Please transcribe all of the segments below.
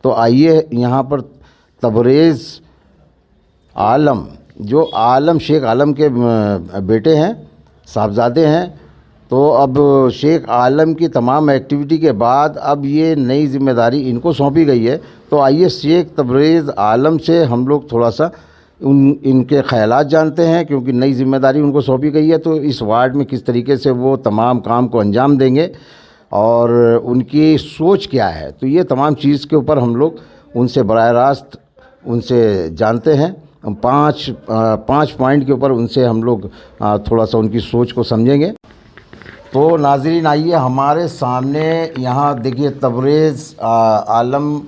तो आइए यहाँ पर तबरेज़ आलम, जो आलम शेख आलम के बेटे हैं, साहबजादे हैं, तो अब शेख आलम की तमाम एक्टिविटी के बाद अब ये नई जिम्मेदारी इनको सौंपी गई है। तो आइए शेख तबरेज़ आलम से हम लोग थोड़ा सा इनके ख़यालात जानते हैं, क्योंकि नई जिम्मेदारी उनको सौंपी गई है, तो इस वार्ड में किस तरीके से वो तमाम काम को अंजाम देंगे और उनकी सोच क्या है। तो ये तमाम चीज़ के ऊपर हम लोग उनसे बराह रास्त उनसे जानते हैं। पाँच पॉइंट के ऊपर उनसे हम लोग थोड़ा सा उनकी सोच को समझेंगे। तो नाज़रीन आइए हमारे सामने, यहाँ देखिए तबरेज़ आलम,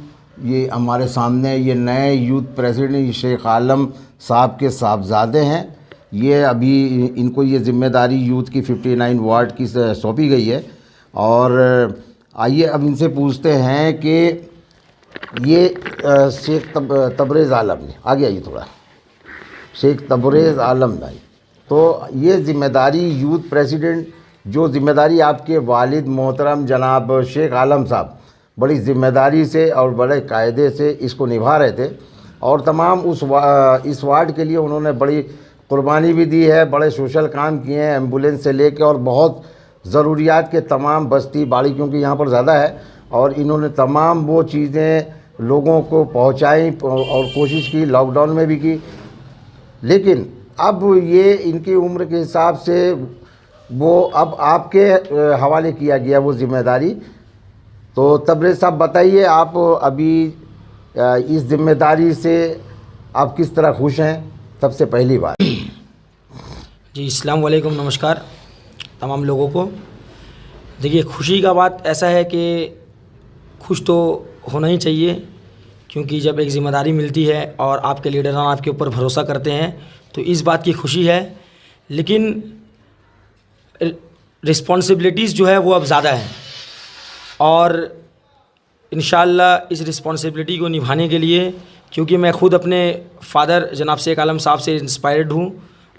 ये हमारे सामने ये नए यूथ प्रेसिडेंट शेख आलम साहब के साहबजादे हैं। ये अभी इनको ये ज़िम्मेदारी यूथ की 59 वार्ड की सौंपी गई है। और आइए अब इनसे पूछते हैं कि ये शेख तबरेज़ आलम, आगे आइए थोड़ा, शेख तबरेज़ आलम भाई, तो ये ज़िम्मेदारी यूथ प्रेसिडेंट, जो ज़िम्मेदारी आपके वालिद मोहतरम जनाब शेख आलम साहब बड़ी ज़िम्मेदारी से और बड़े कायदे से इसको निभा रहे थे, और तमाम इस वार्ड के लिए उन्होंने बड़ी कुर्बानी भी दी है, बड़े सोशल काम किए हैं, एम्बुलेंस से लेके और बहुत ज़रूरियात के तमाम बस्ती बाड़ी, क्योंकि यहाँ पर ज़्यादा है, और इन्होंने तमाम वो चीज़ें लोगों को पहुँचाई और कोशिश की, लॉकडाउन में भी की। लेकिन अब ये इनकी उम्र के हिसाब से वो अब आपके हवाले किया गया वो ज़िम्मेदारी। तो तबरेज़ साहब बताइए, आप अभी इस ज़िम्मेदारी से आप किस तरह खुश हैं? सबसे पहली बात जी, अस्सलाम वालेकुम, नमस्कार तमाम लोगों को। देखिए, खुशी का बात ऐसा है कि खुश तो होना ही चाहिए, क्योंकि जब एक ज़िम्मेदारी मिलती है और आपके लीडरान आपके ऊपर भरोसा करते हैं तो इस बात की खुशी है। लेकिन रिस्पॉन्सिबिलिटीज़ जो है वो अब ज़्यादा है, और इंशाअल्लाह इस रिस्पॉन्सिबिलिटी को निभाने के लिए, क्योंकि मैं ख़ुद अपने फ़ादर जनाब शेख आलम साहब से इंस्पायर्ड हूँ,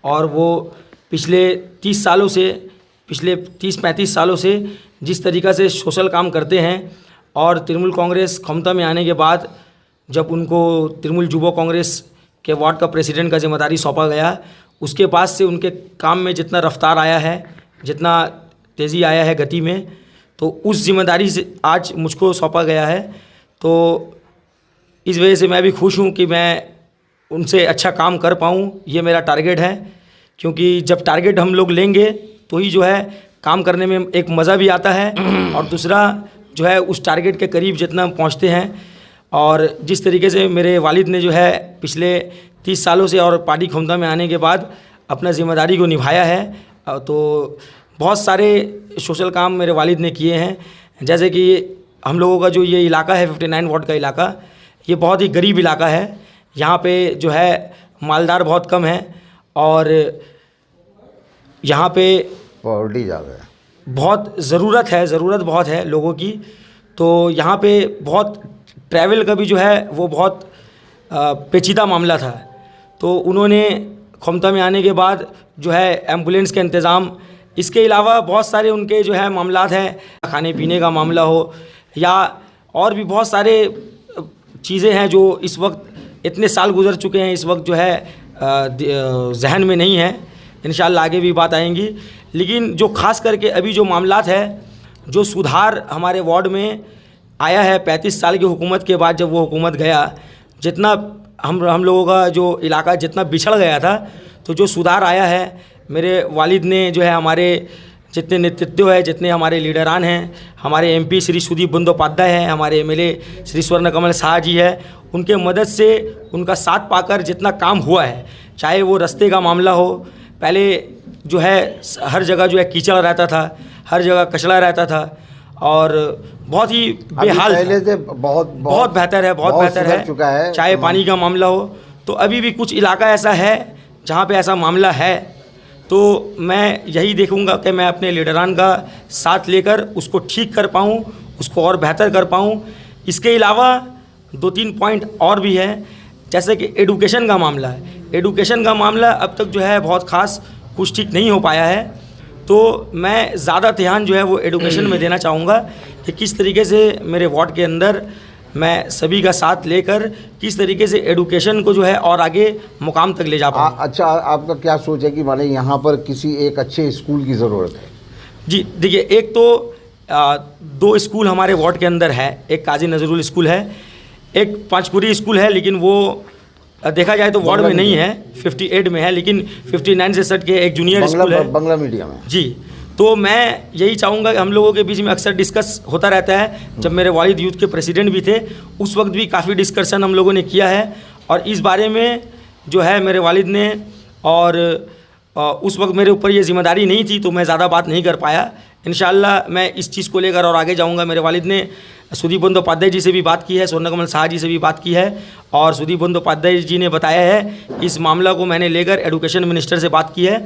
और वो पिछले 30-35 सालों से जिस तरीक़ा से सोशल काम करते हैं, और तृणमूल कांग्रेस क्षमता में आने के बाद जब उनको तृणमूल युवा कांग्रेस के वार्ड का प्रेसिडेंट का जिम्मेदारी सौंपा गया, उसके बाद से उनके काम में जितना रफ्तार आया है, जितना तेज़ी आया है गति में, तो उस ज़िम्मेदारी से आज मुझको सौंपा गया है। तो इस वजह से मैं भी खुश हूँ कि मैं उनसे अच्छा काम कर पाऊँ, ये मेरा टारगेट है। क्योंकि जब टारगेट हम लोग लेंगे तो ही जो है काम करने में एक मज़ा भी आता है, और दूसरा जो है उस टारगेट के करीब जितना हम पहुँचते हैं। और जिस तरीके से मेरे वालिद ने जो है पिछले 30 सालों से और पार्टी क्षमता में आने के बाद अपना ज़िम्मेदारी को निभाया है, तो बहुत सारे सोशल काम मेरे वालिद ने किए हैं। जैसे कि हम लोगों का जो ये इलाका है 59 वार्ड का इलाका, ये बहुत ही गरीब इलाका है। यहाँ पे जो है मालदार बहुत कम है, और यहाँ पे पॉवर्टी ज़्यादा है, बहुत ज़रूरत बहुत है लोगों की। तो यहाँ पे बहुत ट्रैवल का भी जो है वो बहुत पेचीदा मामला था। तो उन्होंने क्षमता में आने के बाद जो है एम्बुलेंस के इंतज़ाम, इसके अलावा बहुत सारे उनके जो है मामलात हैं, खाने पीने का मामला हो या और भी बहुत सारे चीज़ें हैं जो इस वक्त इतने साल गुजर चुके हैं, इस वक्त जो है जहन में नहीं है। इंशाअल्लाह आगे भी बात आएंगी। लेकिन जो ख़ास करके अभी जो मामलात है, जो सुधार हमारे वार्ड में आया है 35 साल की हुकूमत के बाद, जब वो हुकूमत गया, जितना हम लोगों का जो इलाका जितना बिछड़ गया था, तो जो सुधार आया है, मेरे वालिद ने जो है हमारे जितने नेतृत्व है, जितने हमारे लीडरान हैं, हमारे एमपी श्री सुदीप बंदोपाध्याय हैं, हमारे एमएलए श्री स्वर्ण कमल शाह जी है, उनके मदद से, उनका साथ पाकर जितना काम हुआ है, चाहे वो रास्ते का मामला हो, पहले जो है हर जगह जो है कीचड़ रहता था, हर जगह कचरा रहता था, और बहुत ही बेहाल, पहले से बहुत बेहतर है, बहुत बेहतर है चुका है। चाहे पानी का मामला हो, तो अभी भी कुछ इलाका ऐसा है जहाँ पे ऐसा मामला है। तो मैं यही देखूंगा कि मैं अपने लीडरान का साथ लेकर उसको ठीक कर पाऊँ, उसको और बेहतर कर पाऊँ। इसके अलावा 2-3 पॉइंट और भी है, जैसे कि एडुकेशन का मामला है। एडुकेशन का मामला अब तक जो है बहुत ख़ास कुछ ठीक नहीं हो पाया है, तो मैं ज़्यादा ध्यान जो है वो एडुकेशन में देना चाहूँगा कि किस तरीके से मेरे वार्ड के अंदर मैं सभी का साथ लेकर किस तरीके से एडुकेशन को जो है और आगे मुकाम तक ले जा पाऊँ। अच्छा, आपका क्या सोच है कि माने यहाँ पर किसी एक अच्छे स्कूल की ज़रूरत है? जी देखिए, एक तो 2 स्कूल हमारे वार्ड के अंदर है। एक काजी नजरुल स्कूल है, एक पांचपुरी स्कूल है, लेकिन वो देखा जाए तो वार्ड में नहीं है, 58 में है, लेकिन 59 से सट के एक जूनियर स्कूल है, बंगला मीडियम है जी। तो मैं यही चाहूँगा कि हम लोगों के बीच में अक्सर डिस्कस होता रहता है। जब मेरे वालिद यूथ के प्रेसिडेंट भी थे, उस वक्त भी काफ़ी डिस्कशन हम लोगों ने किया है, और इस बारे में जो है मेरे वालिद ने, और उस वक्त मेरे ऊपर ये जिम्मेदारी नहीं थी तो मैं ज़्यादा बात नहीं कर पाया। इंशाअल्लाह मैं इस चीज़ को लेकर और आगे जाऊंगा। मेरे वालिद ने सुदीप बंदोपाध्याय जी से भी बात की है, स्वर्णकमल शाह जी से भी बात की है, और सुदीप बंदोपाध्याय जी ने बताया है इस मामला को मैंने लेकर एडुकेशन मिनिस्टर से बात की है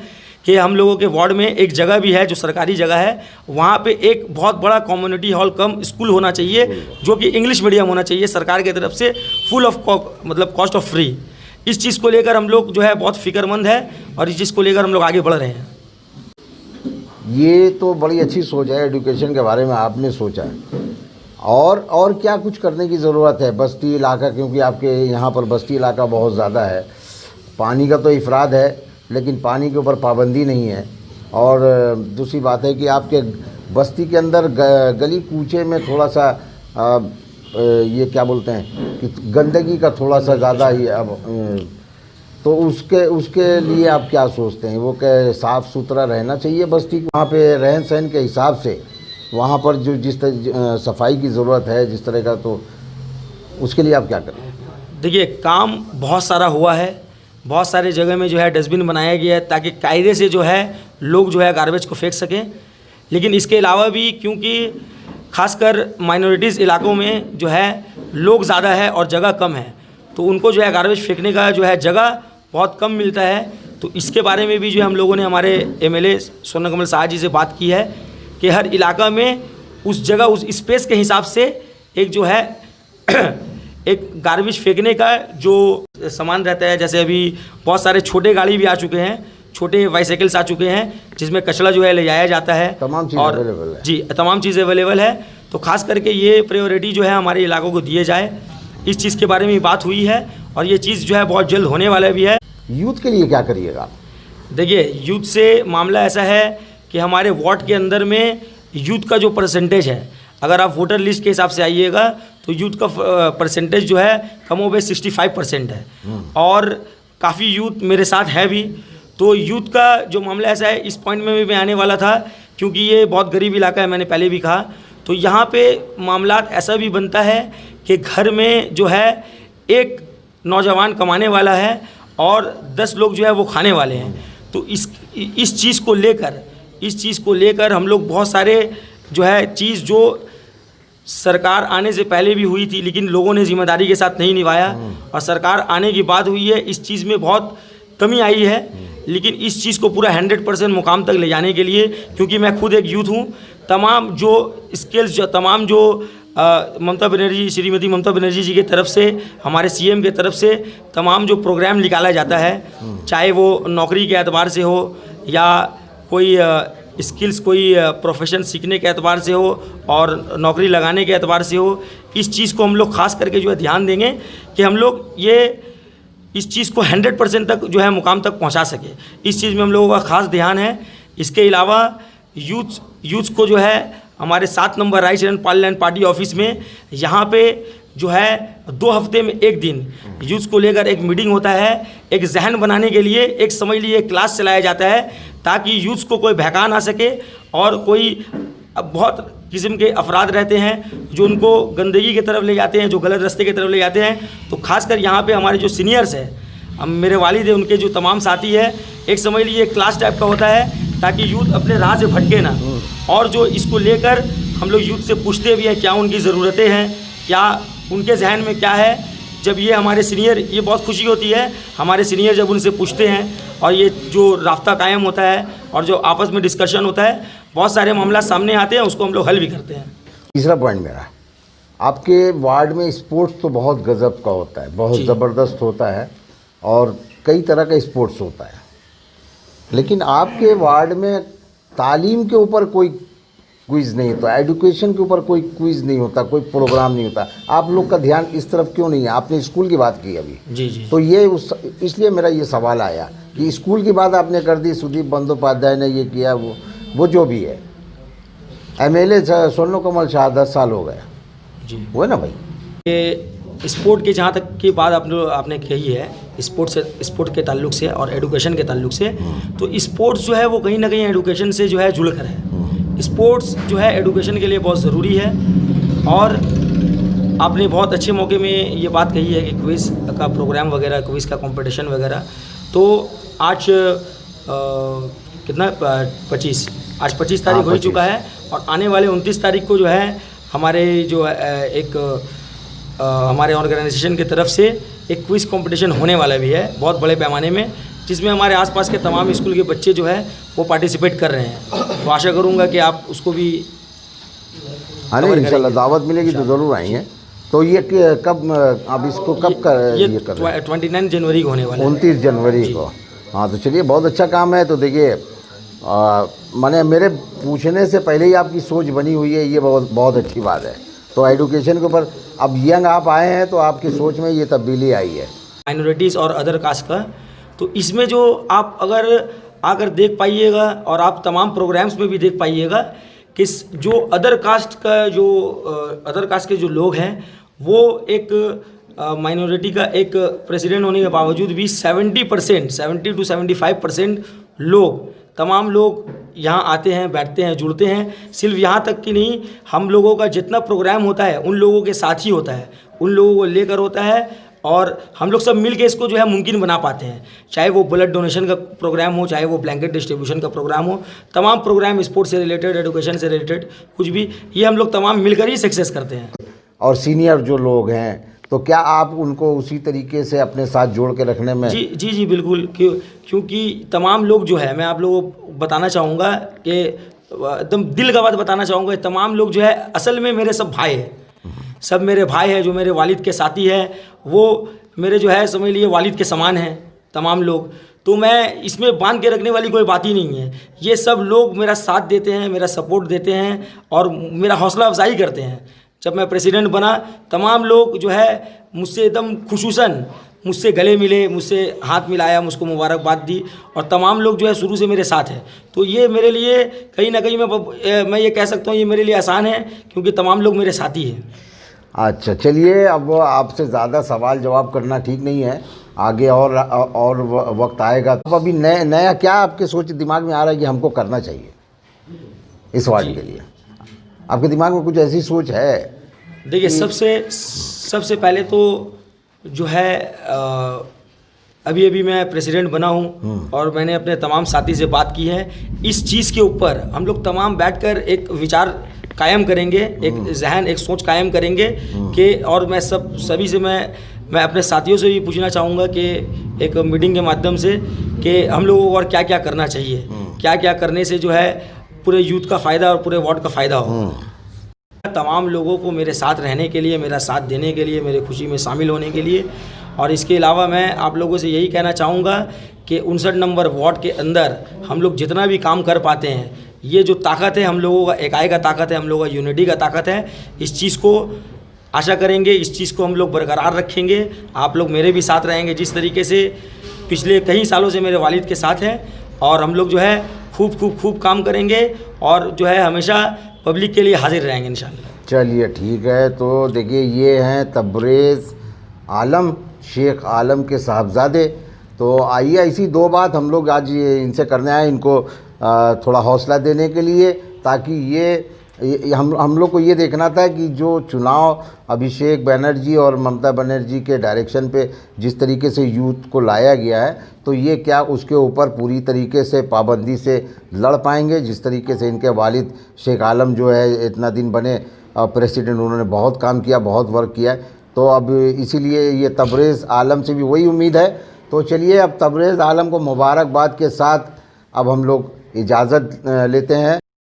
कि हम लोगों के वार्ड में एक जगह भी है जो सरकारी जगह है, वहाँ पे एक बहुत बड़ा कम्युनिटी हॉल कम स्कूल होना चाहिए जो कि इंग्लिश मीडियम होना चाहिए, सरकार की तरफ से फुल ऑफ मतलब कॉस्ट ऑफ फ्री। इस चीज़ को लेकर हम लोग जो है बहुत फिक्रमंद है, और इस चीज़ को लेकर हम लोग आगे बढ़ रहे हैं। ये तो बड़ी अच्छी सोच है, एजुकेशन के बारे में आपने सोचा है। और क्या कुछ करने की ज़रूरत है? बस्ती इलाका, क्योंकि आपके यहाँ पर बस्ती इलाका बहुत ज़्यादा है, पानी का तो इफराद है लेकिन पानी के ऊपर पाबंदी नहीं है। और दूसरी बात है कि आपके बस्ती के अंदर गली कूचे में थोड़ा सा ये क्या बोलते हैं कि गंदगी का थोड़ा सा ज़्यादा ही अब, तो उसके लिए आप क्या सोचते हैं? वो क्या साफ़ सुथरा रहना चाहिए बस्ती, वहाँ पे रहन सहन के हिसाब से वहाँ पर जो जिस तरह सफाई की ज़रूरत है जिस तरह का, तो उसके लिए आप क्या करें? देखिए, काम बहुत सारा हुआ है, बहुत सारे जगह में जो है डस्टबिन बनाया गया है ताकि कायदे से जो है लोग जो है गार्बेज को फेंक सकें। लेकिन इसके अलावा भी, क्योंकि खासकर माइनॉरिटीज़ इलाकों में जो है लोग ज़्यादा है और जगह कम है, तो उनको जो है गार्बेज फेंकने का जो है जगह बहुत कम मिलता है। तो इसके बारे में भी जो है हम लोगों ने हमारे एमएलए स्वर्णकमल शाह जी से बात की है कि हर इलाका में उस जगह, उस स्पेस के हिसाब से एक जो है एक गार्बेज फेंकने का जो सामान रहता है। जैसे अभी बहुत सारे छोटे गाड़ी भी आ चुके हैं, छोटे बाईसाइकिल्स आ चुके हैं जिसमें कचरा जो है ले जाया जाता है, तमाम चीज़ अवेलेबल है। जी, तमाम चीज़ें अवेलेबल है। तो खास करके ये प्रायोरिटी जो है हमारे इलाकों को दिए जाए, इस चीज़ के बारे में बात हुई है, और ये चीज़ जो है बहुत जल्द होने वाला भी है। यूथ के लिए क्या करिएगा? देखिए, यूथ से मामला ऐसा है कि हमारे वार्ड के अंदर में यूथ का जो परसेंटेज है, अगर आप वोटर लिस्ट के हिसाब से आइएगा तो यूथ का परसेंटेज जो है कमो बेश 65% है, और काफ़ी यूथ मेरे साथ है भी। तो यूथ का जो मामला ऐसा है, इस पॉइंट में भी मैं आने वाला था, क्योंकि ये बहुत गरीब इलाका है, मैंने पहले भी कहा। तो यहाँ पे मामला ऐसा भी बनता है कि घर में जो है एक नौजवान कमाने वाला है और 10 लोग जो है वो खाने वाले हैं। तो इस चीज़ को लेकर हम लोग बहुत सारे जो है चीज़ जो सरकार आने से पहले भी हुई थी लेकिन लोगों ने जिम्मेदारी के साथ नहीं निभाया, और सरकार आने के बाद हुई है, इस चीज़ में बहुत कमी आई है। लेकिन इस चीज़ को पूरा 100% मुकाम तक ले जाने के लिए, क्योंकि मैं खुद एक यूथ हूँ, तमाम जो स्किल्स, तमाम जो ममता बनर्जी, श्रीमती ममता बनर्जी जी की तरफ से, हमारे सीएम के तरफ से तमाम जो प्रोग्राम निकाला जाता है, चाहे वो नौकरी के एतबार से हो या कोई स्किल्स, कोई प्रोफेशन सीखने के एतबार से हो और नौकरी लगाने के एतबार से हो, इस चीज़ को हम लोग खास करके जो है ध्यान देंगे कि हम लोग ये इस चीज़ को 100% तक जो है मुकाम तक पहुंचा सके। इस चीज़ में हम लोगों का खास ध्यान है। इसके अलावा यूथ को जो है हमारे 7 number rice and parliament party office में, यहाँ पे जो है 2 हफ्ते में एक दिन यूथ को लेकर एक मीटिंग होता है। एक जहन बनाने के लिए एक समझ लीजिए क्लास चलाया जाता है ताकि यूथ को कोई बहका ना सके, और कोई बहुत किस्म के अफराद रहते हैं जो उनको गंदगी की तरफ ले जाते हैं, जो गलत रास्ते की तरफ ले जाते हैं। तो खासकर यहाँ पे हमारे जो सीनियर्स हैं, मेरे वालिद हैं, उनके जो तमाम साथी है, एक समझ लीजिए क्लास टाइप का होता है ताकि यूथ अपने राह से भटके ना। और जो इसको लेकर हम लोग यूथ से पूछते भी हैं क्या उनकी ज़रूरतें हैं, क्या उनके जहन में क्या है। जब ये हमारे सीनियर, ये बहुत खुशी होती है हमारे सीनियर जब उनसे पूछते हैं, और ये जो रास्ता कायम होता है और जो आपस में डिस्कशन होता है, बहुत सारे मामला सामने आते हैं, उसको हम लोग हल भी करते हैं। तीसरा पॉइंट मेरा, आपके वार्ड में स्पोर्ट्स तो बहुत गजब का होता है, बहुत ज़बरदस्त होता है, और कई तरह का स्पोर्ट्स होता है, लेकिन आपके वार्ड में तालीम के ऊपर कोई क्विज़ नहीं होता, एजुकेशन के ऊपर कोई क्विज़ नहीं होता, कोई प्रोग्राम नहीं होता, आप लोग का ध्यान इस तरफ क्यों नहीं है? आपने स्कूल की बात की अभी। जी जी। तो ये इसलिए मेरा ये सवाल आया कि स्कूल की बात आपने कर दी, सुदीप बंदोपाध्याय ने ये किया, वो जो भी है। MLA स्वर्ण कमल शाह 10 साल हो गए जी, वो है ना भाई। ये स्पोर्ट के जहाँ तक की बात आपने कही है, स्पोर्ट के ताल्लुक से और एडुकेशन के ताल्लुक से, तो स्पोर्ट्स जो है वो कहीं ना कहीं एडुकेशन से जो है जुड़ कर है। स्पोर्ट्स जो है एडुकेशन के लिए बहुत ज़रूरी है। और आपने बहुत अच्छे मौके में ये बात कही है कि क्विज़ का प्रोग्राम वगैरह, क्विज़ का कंपटीशन वगैरह, तो आज कितना 25 आज 25 तारीख हो ही चुका है, और आने वाले 29 तारीख को जो है हमारे जो हमारे ऑर्गेनाइजेशन की तरफ से एक क्विज़ कंपटीशन होने वाला भी है बहुत बड़े पैमाने में, जिसमें हमारे आसपास के तमाम स्कूल के बच्चे जो है वो पार्टिसिपेट कर रहे हैं। तो आशा करूँगा कि आप उसको भी हाँ नहीं, इंशाल्लाह दावत मिलेगी तो ज़रूर आएंगे। तो ये कब, अब इसको कब ये कर रहे हैं? 29 जनवरी को होने वाला है। 29 जनवरी को। हाँ तो चलिए, बहुत अच्छा काम है। तो देखिए माने मेरे पूछने से पहले ही आपकी सोच बनी हुई है, ये बहुत अच्छी बात है। तो एजुकेशन के ऊपर अब यंग आप आए हैं तो आपकी सोच में ये तब्दीली आई है। माइनॉरिटीज़ और अदर कास्ट का, तो इसमें जो आप अगर आकर देख पाइएगा और आप तमाम प्रोग्राम्स में भी देख पाइएगा कि जो अदर कास्ट के जो लोग हैं वो एक माइनॉरिटी का एक प्रेसिडेंट होने के बावजूद भी 70% to 75% तमाम लोग यहाँ आते हैं, बैठते हैं, जुड़ते हैं। सिर्फ यहाँ तक कि नहीं, हम लोगों का जितना प्रोग्राम होता है उन लोगों के साथ ही होता है, उन लोगों को लेकर होता है, और हम लोग सब मिल के इसको जो है मुमकिन बना पाते हैं। चाहे वो ब्लड डोनेशन का प्रोग्राम हो, चाहे वो ब्लैंकेट डिस्ट्रीब्यूशन का प्रोग्राम हो, तमाम प्रोग्राम स्पोर्ट्स से रिलेटेड, एजुकेशन से रिलेटेड, कुछ भी, ये हम लोग तमाम मिलकर ही सक्सेस करते हैं। और सीनियर जो लोग हैं, तो क्या आप उनको उसी तरीके से अपने साथ जोड़ के रखने में? जी बिल्कुल, क्योंकि तमाम लोग जो है, मैं आप लोगों को बताना चाहूँगा कि एकदम दिल का बात बताना चाहूँगा, तमाम लोग जो है असल में मेरे सब भाई हैं, सब मेरे भाई हैं, जो मेरे वालिद के साथी हैं, वो मेरे जो है समझ लिए वालिद के समान हैं तमाम लोग। तो मैं इसमें बांध के रखने वाली कोई बात ही नहीं है। ये सब लोग मेरा साथ देते हैं, मेरा सपोर्ट देते हैं और मेरा हौसला अफजाई करते हैं। जब मैं प्रेसिडेंट बना, तमाम लोग जो है मुझसे एकदम खुशूसन मुझसे गले मिले, मुझसे हाथ मिलाया, मुझको मुबारकबाद दी, और तमाम लोग जो है शुरू से मेरे साथ हैं। तो ये मेरे लिए कहीं ना कहीं मैं ये कह सकता हूँ, ये मेरे लिए आसान है, क्योंकि तमाम लोग मेरे साथी हैं। अच्छा चलिए, अब आपसे ज़्यादा सवाल जवाब करना ठीक नहीं है, आगे और वक्त आएगा। तो अभी नया क्या आपके सोच दिमाग में आ रहा है कि हमको करना चाहिए इस वार्ड के लिए? आपके दिमाग में कुछ ऐसी सोच है? देखिए, सबसे पहले तो जो है अभी मैं प्रेसिडेंट बना हूँ, और मैंने अपने तमाम साथी से बात की है। इस चीज़ के ऊपर हम लोग तमाम बैठकर एक विचार कायम करेंगे, एक सोच कायम करेंगे कि, और मैं सभी से मैं अपने साथियों से भी पूछना चाहूँगा कि एक मीटिंग के माध्यम से कि हम लोगों को और क्या क्या करना चाहिए, क्या क्या करने से जो है पूरे यूथ का फ़ायदा और पूरे वार्ड का फ़ायदा हो। तमाम लोगों को मेरे साथ रहने के लिए, मेरा साथ देने के लिए, मेरे खुशी में शामिल होने के लिए, और इसके अलावा मैं आप लोगों से यही कहना चाहूँगा कि 59 नंबर वार्ड के अंदर हम लोग जितना भी काम कर पाते हैं, ये जो ताकत है हम लोगों का, इकाई का ताकत है, हम लोगों का यूनिटी का ताकत है, इस चीज़ को आशा करेंगे, इस चीज़ को हम लोग बरकरार रखेंगे। आप लोग मेरे भी साथ रहेंगे, जिस तरीके से पिछले कई सालों से मेरे वालिद के साथ हैं, और हम लोग जो है खूब काम करेंगे, और जो है हमेशा पब्लिक के लिए हाजिर रहेंगे इंशाल्लाह। चलिए ठीक है। तो देखिए, ये हैं तबरेज़ आलम, शेख आलम के साहबजादे। तो आइए, ऐसी दो बात हम लोग आज इनसे करने आए, इनको थोड़ा हौसला देने के लिए, ताकि ये हम लोग को ये देखना था कि जो चुनाव अभिषेक बनर्जी और ममता बनर्जी के डायरेक्शन पे जिस तरीके से यूथ को लाया गया है, तो ये क्या उसके ऊपर पूरी तरीके से पाबंदी से लड़ पाएंगे। जिस तरीके से इनके वालिद शेख आलम जो है इतना दिन बने प्रेसिडेंट, उन्होंने बहुत काम किया, बहुत वर्क किया है। तो अब इसीलिए ये तबरेज़ आलम से भी वही उम्मीद है। तो चलिए, अब तबरेज़ आलम को मुबारकबाद के साथ अब हम लोग इजाज़त लेते हैं।